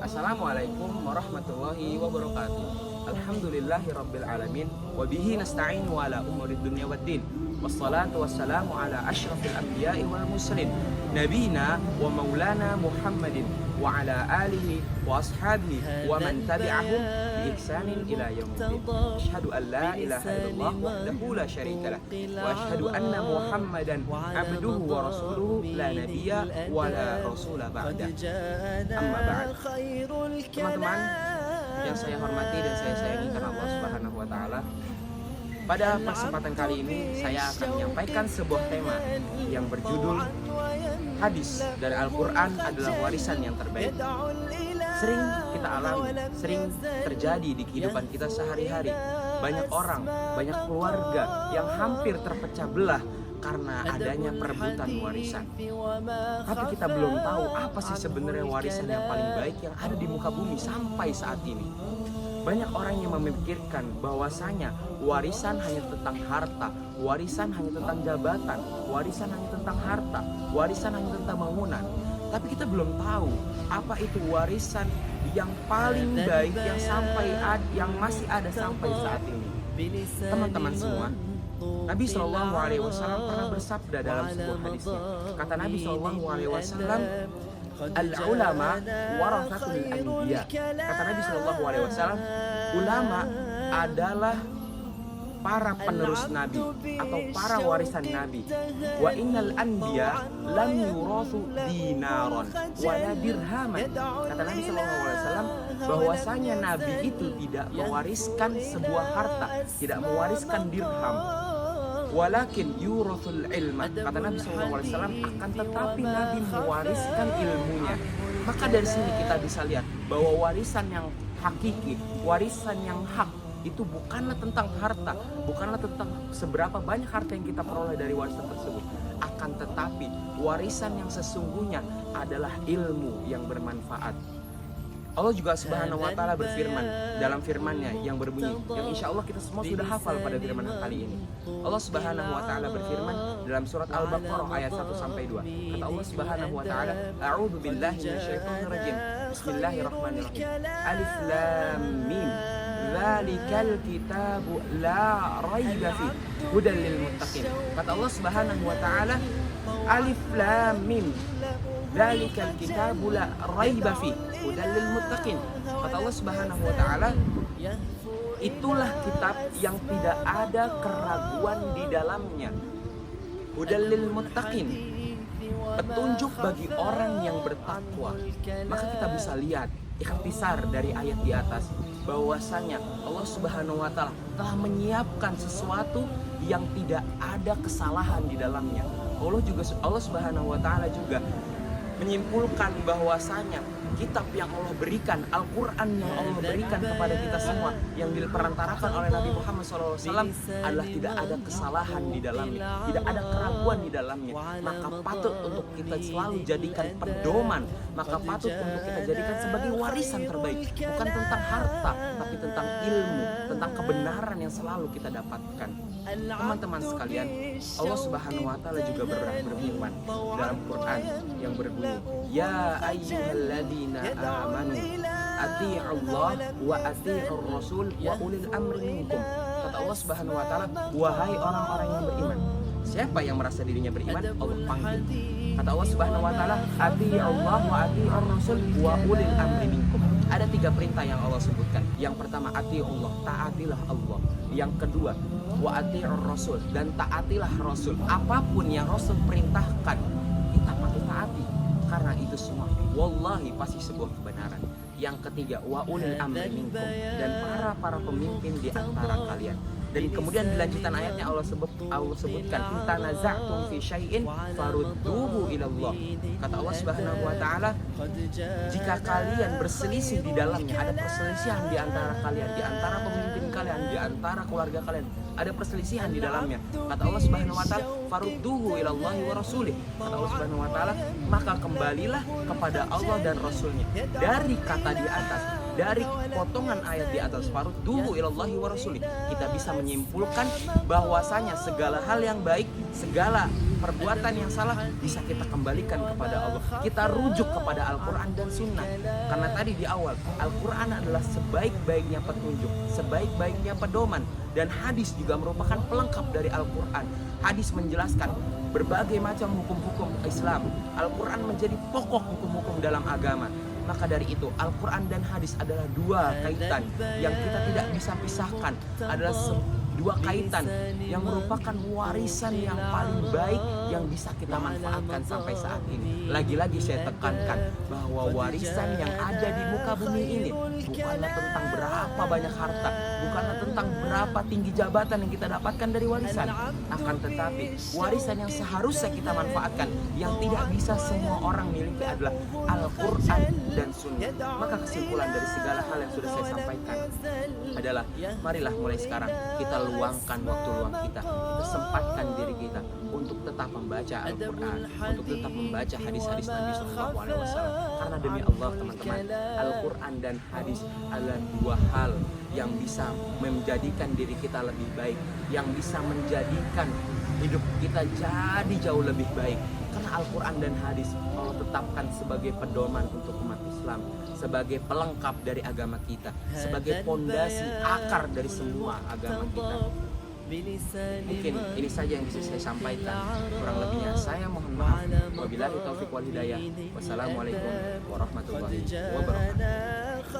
Assalamualaikum warahmatullahi wabarakatuh. Alhamdulillahi rabbil alamin wa bihi nasta'inu ala umurid dunya waddin. Wassalatu wassalamu ala asyrafil anbiya'i wal mursalin nabiyina wa maulana Muhammadin wa ala alihi wa ashabihi wa man tabi'ahum bi ihsanin ila yaumiddin. Asyhadu an la ilaha illallah wahdahu la syarika lah wa asyhadu anna Muhammadan abduhu wa rasuluhu la nabiyya wa la rasula ba'da. Amma ba'd. Teman-teman yang saya hormati dan saya sayangi karena Allah Subhanahu wa taala, pada kesempatan kali ini saya akan menyampaikan sebuah tema yang berjudul hadis dari Al-Quran adalah warisan yang terbaik. Sering kita alami, sering terjadi di kehidupan kita sehari-hari. Banyak orang, banyak keluarga yang hampir terpecah belah karena adanya perebutan warisan. Tapi kita belum tahu apa sih sebenarnya warisan yang paling baik yang ada di muka bumi sampai saat ini. Banyak orang yang memikirkan bahwasanya warisan hanya tentang harta, warisan hanya tentang jabatan, warisan hanya tentang harta, warisan hanya tentang bangunan. Tapi kita belum tahu apa itu warisan yang paling baik yang masih ada sampai saat ini. Teman-teman semua, Nabi Shallallahu Alaihi Wasallam pernah bersabda dalam sebuah hadisnya. Kata Nabi Shallallahu Alaihi Wasallam, al-ulama warathatul anbiya. Kata Nabi Shallallahu Alaihi Wasallam, ulama adalah para penerus Nabi atau para warisan Nabi. Wa innal anbiya lam yurathu dinaron wala dirhaman. Kata Nabi Shallallahu Alaihi Wasallam bahwasanya Nabi itu tidak mewariskan sebuah harta, tidak mewariskan dirham. Walakin yurathul ilma. Kata Nabi SAW, akan tetapi Nabi mewariskan ilmunya. Maka dari sini kita bisa lihat bahwa warisan yang hakiki, warisan yang hak itu bukanlah tentang harta, bukanlah tentang seberapa banyak harta yang kita peroleh dari warisan tersebut. Akan tetapi warisan yang sesungguhnya adalah ilmu yang bermanfaat. Allah juga Subhanahu wa taala berfirman dalam firman-Nya yang berbunyi, yang insya Allah kita semua sudah hafal pada firman kali ini. Allah Subhanahu wa taala berfirman dalam surat Al-Baqarah ayat 1 sampai 2. Kata Allah Subhanahu wa taala, a'udzu billahi minasyaitonir rajim. Bismillahirrahmanirrahim. Alif lam mim. Dzalikal kitabu la raiba fi hudal lil muttaqin. Kata Allah Subhanahu wa taala, Alif lam mim. Dzalikal kitabu la raiba fi hudal lil muttaqin. Kata Allah Subhanahu wa taala, itulah kitab yang tidak ada keraguan di dalamnya. Hudal lil muttaqin, petunjuk bagi orang yang bertakwa. Maka kita bisa lihat ikhtisar dari ayat di atas bahwasanya Allah Subhanahu wa taala telah menyiapkan sesuatu yang tidak ada kesalahan di dalamnya. Allah Subhanahu wa taala juga menyimpulkan bahwasanya kitab yang Allah berikan, Al-Quran yang Allah berikan kepada kita semua, yang diperantarakan oleh Nabi Muhammad SAW adalah tidak ada kesalahan di dalamnya, tidak ada keraguan di dalamnya. Maka patut untuk kita selalu jadikan pedoman, maka patut untuk kita jadikan sebagai warisan terbaik. Bukan tentang harta, tapi tentang ilmu, tentang kebenaran yang selalu kita dapatkan. Teman-teman sekalian, Allah Subhanahu wa taala juga berfirman dalam Quran yang berbunyi, ya ayyuhalladzina amanu atii'ullah wa atii'ur rasul wa ulil amri minkum. Kata Allah Subhanahu wa taala, wahai orang-orang yang beriman. Siapa yang merasa dirinya beriman, Allah panggil. Kata Allah Subhanahu wa taala, atii'ullah wa atii'ur rasul wa ulil amri minkum. Ada 3 perintah yang Allah sebutkan. Yang pertama, atii'ullah, taatilah Allah. Yang kedua, wa atii'ur rasul, dan taatilah Rasul. Apapun yang Rasul perintahkan, kita patut taati. Karena itu semua wallahi pasti sebuah kebenaran. Yang ketiga, wa ulil amri minkum, dan para pemimpin di antara kalian. Dan kemudian di lanjutan ayatnya Allah sebutkan, in tanaza'tum fi syai'in farudduhu ilallah. Kata Allah Subhanahu wa taala, jika kalian berselisih di dalamnya, ada perselisihan di antara kalian, di antara pemimpin kalian, di antara keluarga kalian, ada perselisihan di dalamnya. Kata Allah Subhanahu wa taala, farudduhu ilallahi wa rasulih. Kata Allah Subhanahu wa taala, maka kembalilah kepada Allah dan Rasulnya. Dari kata di atas, Dari potongan ayat di atas farudduhu ilallahi wa rasulih, kita bisa menyimpulkan bahwasanya segala hal yang baik, segala perbuatan yang salah bisa kita kembalikan kepada Allah. Kita rujuk kepada Al-Quran dan Sunnah. Karena tadi di awal, Al-Quran adalah sebaik-baiknya petunjuk, sebaik-baiknya pedoman. Dan hadis juga merupakan pelengkap dari Al-Quran. Hadis menjelaskan berbagai macam hukum-hukum Islam. Al-Quran menjadi pokok hukum-hukum dalam agama. Maka dari itu Al-Quran dan hadis adalah dua kaitan yang kita tidak bisa pisahkan. Adalah dua kaitan yang merupakan warisan yang paling baik yang bisa kita manfaatkan sampai saat ini. Lagi-lagi saya tekankan bahwa warisan yang ada di muka bumi ini bukanlah tentang berapa banyak harta, bukanlah tentang berapa tinggi jabatan yang kita dapatkan dari warisan. Akan tetapi warisan yang seharusnya kita manfaatkan, yang tidak bisa semua orang miliki adalah Al-Quran dan Sunnah. Maka kesimpulan dari segala hal yang sudah saya sampaikan adalah marilah mulai sekarang kita luangkan waktu luang kita sempatkan diri kita untuk tetap membaca Al-Quran, untuk tetap membaca hadis-hadis Nabi SAW. Karena demi Allah teman-teman, Al-Quran dan hadis adalah dua hal yang bisa menjadikan diri kita lebih baik, yang bisa menjadikan hidup kita jadi jauh lebih baik. Karena Al-Quran dan hadis Allah tetapkan sebagai pedoman untuk umat Islam, sebagai pelengkap dari agama kita, sebagai pondasi akar dari semua agama kita. Mungkin ini saja yang bisa saya sampaikan. Kurang lebihnya saya mohon maaf. Wabillahi taufiq wal hidayah. Wassalamualaikum warahmatullahi wabarakatuh.